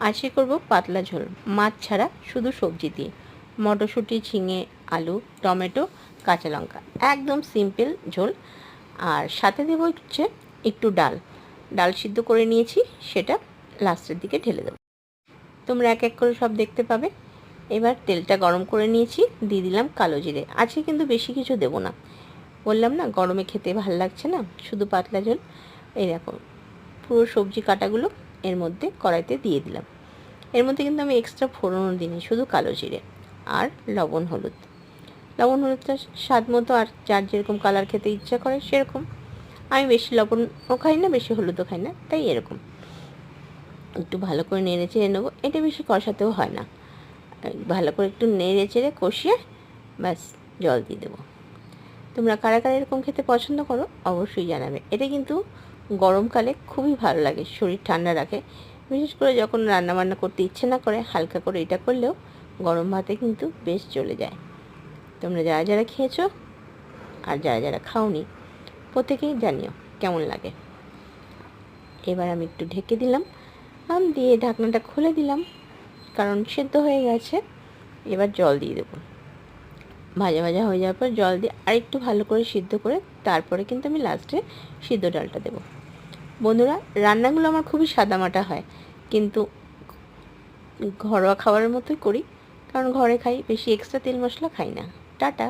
আজকে করব পাতলা ঝোল, মাছ ছাড়া, শুধু সবজি দিয়ে। মটরশুঁটি, ঝিঙে, আলু, টমেটো, কাঁচা লঙ্কা, একদম সিম্পল ঝোল। আর সাথে দেবো হচ্ছে একটু ডাল। ডাল সিদ্ধ করে নিয়েছি, সেটা লাস্টের দিকে ঢেলে দেবো। তোমরা এক এক করে সব দেখতে পাবে। এবার তেলটা গরম করে নিয়েছি, দিয়ে দিলাম কালো জিরে। আজকে কিন্তু বেশি কিছু দেবো না, বললাম না গরমে খেতে ভাল লাগছে না, শুধু পাতলা ঝোল। এই দেখো, পুরো সবজি কাটাগুলো এর মধ্যে কড়াইতে দিয়ে দিলাম। এর মধ্যে কিন্তু আমি এক্সট্রা ফোড়নও দিইনি, শুধু কালো জিরে আর লবণ হলুদ। লবণ হলুদটা স্বাদ মতো, আর যার যেরকম কালার খেতে ইচ্ছা করে সেরকম। আমি বেশি লবণও খাই না, বেশি হলুদও খাই না, তাই এরকম একটু ভালো করে নেড়ে চেড়ে নেবো। এটা বেশি কষাতেও হয় না, ভালো করে একটু নেড়ে চেড়ে কষিয়ে ব্যাস জল দিয়ে দেবো। তোমরা কারা কারা এরকম খেতে পছন্দ করো অবশ্যই জানাবে। এটা কিন্তু গরমকালে খুবই ভালো লাগে, শরীর ঠান্ডা রাখে। বিশেষ করে যখন রান্নাবান্না করতে ইচ্ছে না করে, হালকা করে এটা করলেও গরম ভাতে কিন্তু বেশ চলে যায়। তোমরা যারা যারা খেয়েছো আর যারা যারা খাওনি, প্রত্যেকেই জানিও কেমন লাগে। এবার আমি একটু ঢেকে দিলাম, দিয়ে ঢাকনাটা খুলে দিলাম, কারণ সেদ্ধ হয়ে গেছে। এবার জল দিয়ে দেবো। ভাজা ভাজা হয়ে যাওয়ার পর জল দিয়ে আরেকটু ভালো করে সিদ্ধ করে তারপরে কিন্তু আমি লাস্টে সিদ্ধ ডালটা দেবো। বন্ধুরা, রান্নাগুলো আমার খুবই সাদামাটা হয়, কিন্তু ঘরোয়া খাবারের মতোই করি, কারণ ঘরে খাই, বেশি এক্সট্রা তেল মশলা খাই না। টাটা।